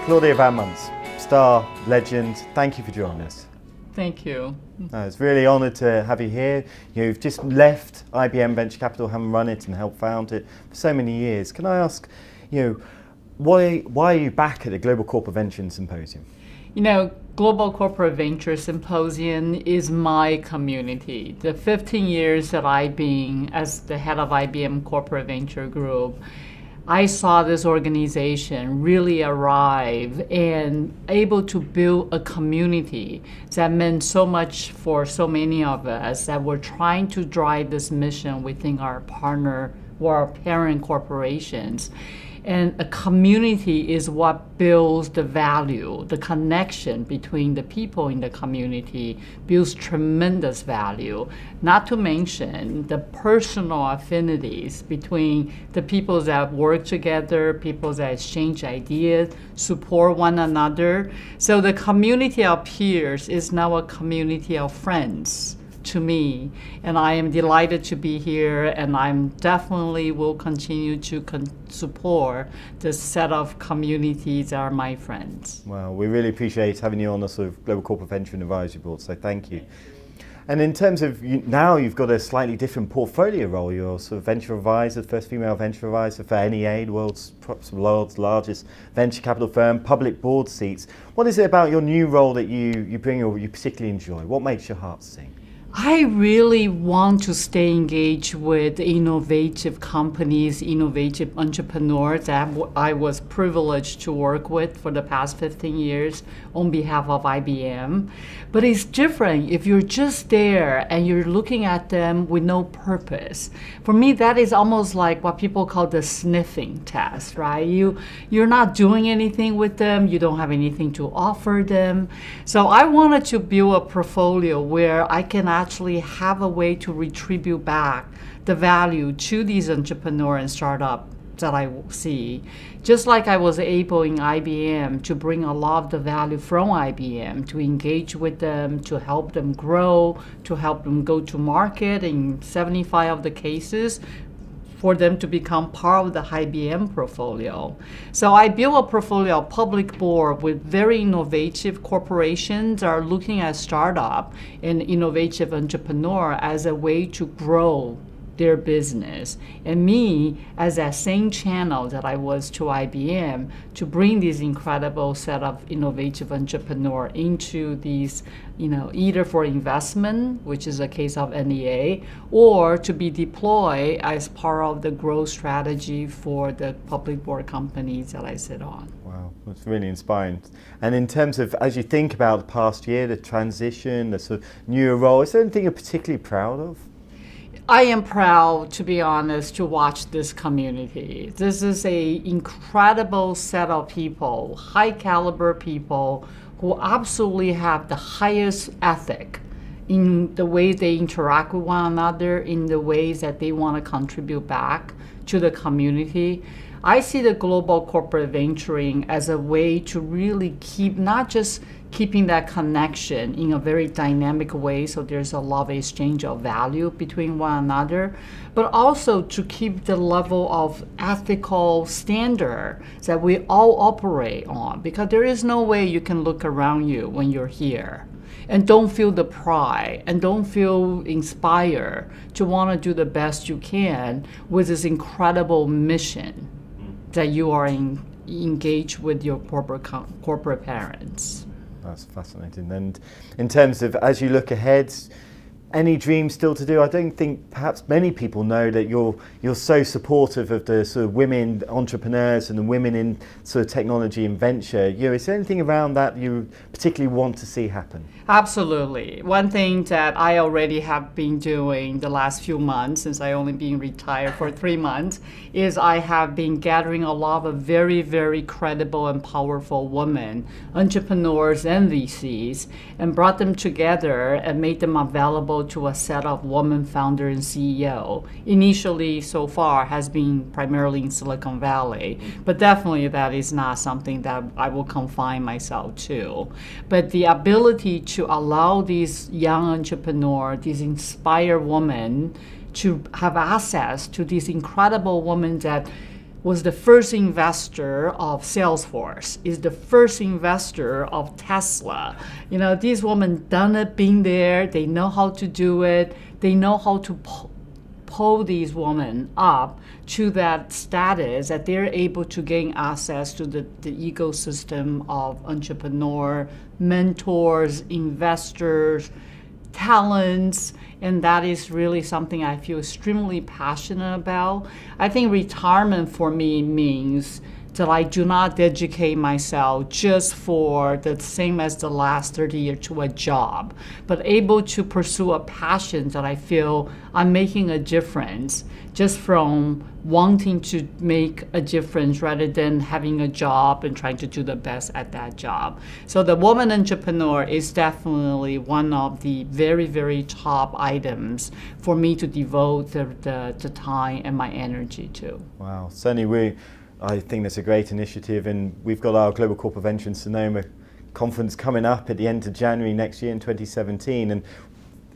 Claudia Fan Munce, star, legend, thank you for joining us. Thank you. It's really honoured to have you here. You've just left IBM Venture Capital, having run it and helped found it for so many years. Can I ask, why are you back at the Global Corporate Venture Symposium? Global Corporate Venture Symposium is my community. The 15 years that I've been as the head of IBM Corporate Venture Group, I saw this organization really arrive and able to build a community that meant so much for so many of us that were trying to drive this mission within our partner or our parent corporations. And a community is what builds the value, the connection between the people in the community builds tremendous value. Not to mention the personal affinities between the people that work together, people that exchange ideas, support one another. So the community of peers is now a community of friends to me, and I am delighted to be here, and I'm definitely will continue to support this set of communities that are my friends. Well, we really appreciate having you on the sort of Global Corporate Venture and Advisory Board, so thank you. And in terms of now you've got a slightly different portfolio role. You're sort of venture advisor, first female venture advisor for NEA, the world's largest venture capital firm, public board seats. What is it about your new role that you bring or you particularly enjoy? What makes your heart sing? I really want to stay engaged with innovative companies, innovative entrepreneurs that I was privileged to work with for the past 15 years on behalf of IBM. But it's different if you're just there and you're looking at them with no purpose. For me, that is almost like what people call the sniffing test, right? You're not doing anything with them. You don't have anything to offer them. So I wanted to build a portfolio where I can actually have a way to retribute back the value to these entrepreneurs and startups that I see. Just like I was able in IBM to bring a lot of the value from IBM, to engage with them, to help them grow, to help them go to market in 75 of the cases, for them to become part of the IBM portfolio. So I built a portfolio of public board with very innovative corporations that are looking at startup and innovative entrepreneur as a way to grow their business. And me, as that same channel that I was to IBM, to bring this incredible set of innovative entrepreneur into these, either for investment, which is a case of NEA, or to be deployed as part of the growth strategy for the public board companies that I sit on. Wow, that's really inspiring. And in terms of, as you think about the past year, the transition, the sort of new role, is there anything you're particularly proud of? I am proud, to be honest, to watch this community. This is an incredible set of people, high caliber people who absolutely have the highest ethic in the way they interact with one another, in the ways that they want to contribute back to the community. I see the global corporate venturing as a way to really keep, not just keeping that connection in a very dynamic way, so there's a lot of exchange of value between one another, but also to keep the level of ethical standard that we all operate on, because there is no way you can look around you when you're here and don't feel the pride and don't feel inspired to want to do the best you can with this incredible mission that you are engaged with your corporate parents. That's fascinating. And in terms of, as you look ahead, any dreams still to do? I don't think perhaps many people know that you're so supportive of the sort of women entrepreneurs and the women in sort of technology and venture. Is there anything around that you particularly want to see happen? Absolutely. One thing that I already have been doing the last few months, since I only been retired for 3 months, is I have been gathering a lot of very, very credible and powerful women, entrepreneurs and VCs, and brought them together and made them available to a set of women founder and CEO. Initially, so far, has been primarily in Silicon Valley, but definitely that is not something that I will confine myself to. But the ability to allow these young entrepreneurs, these inspired women, to have access to these incredible women that was the first investor of Salesforce, is the first investor of Tesla. You know, these women done it, been there, they know how to do it, they know how to pull these women up to that status that they're able to gain access to the ecosystem of entrepreneur, mentors, investors, talents, and that is really something I feel extremely passionate about. I think retirement for me means that I do not dedicate myself just for the same as the last 30 years to a job, but able to pursue a passion that I feel I'm making a difference just from wanting to make a difference rather than having a job and trying to do the best at that job. So the woman entrepreneur is definitely one of the very, very top items for me to devote the time and my energy to. Wow, certainly I think that's a great initiative, and we've got our Global Corporate Venture in Sonoma conference coming up at the end of January next year in 2017, and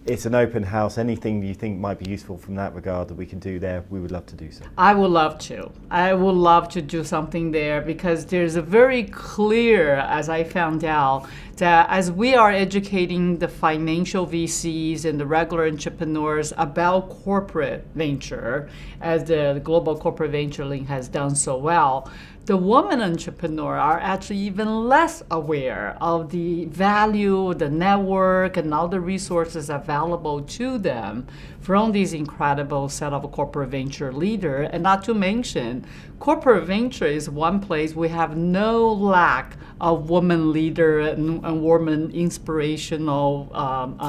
it's an open house. Anything you think might be useful from that regard that we can do there, we would love to do so. I would love to. I would love to do something there because there's a very clear, as I found out, that as we are educating the financial VCs and the regular entrepreneurs about corporate venture, as the Global Corporate Venture Link has done so well, the women entrepreneurs are actually even less aware of the value, the network, and all the resources available to them from these incredible set of corporate venture leaders. And not to mention, corporate venture is one place we have no lack of women leaders and women inspirational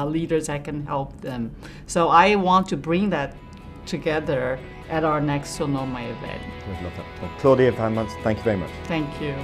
leaders that can help them. So I want to bring that together at our next Sonoma event. We'd love that. Well, Claudia Fan Munce, thank you very much. Thank you.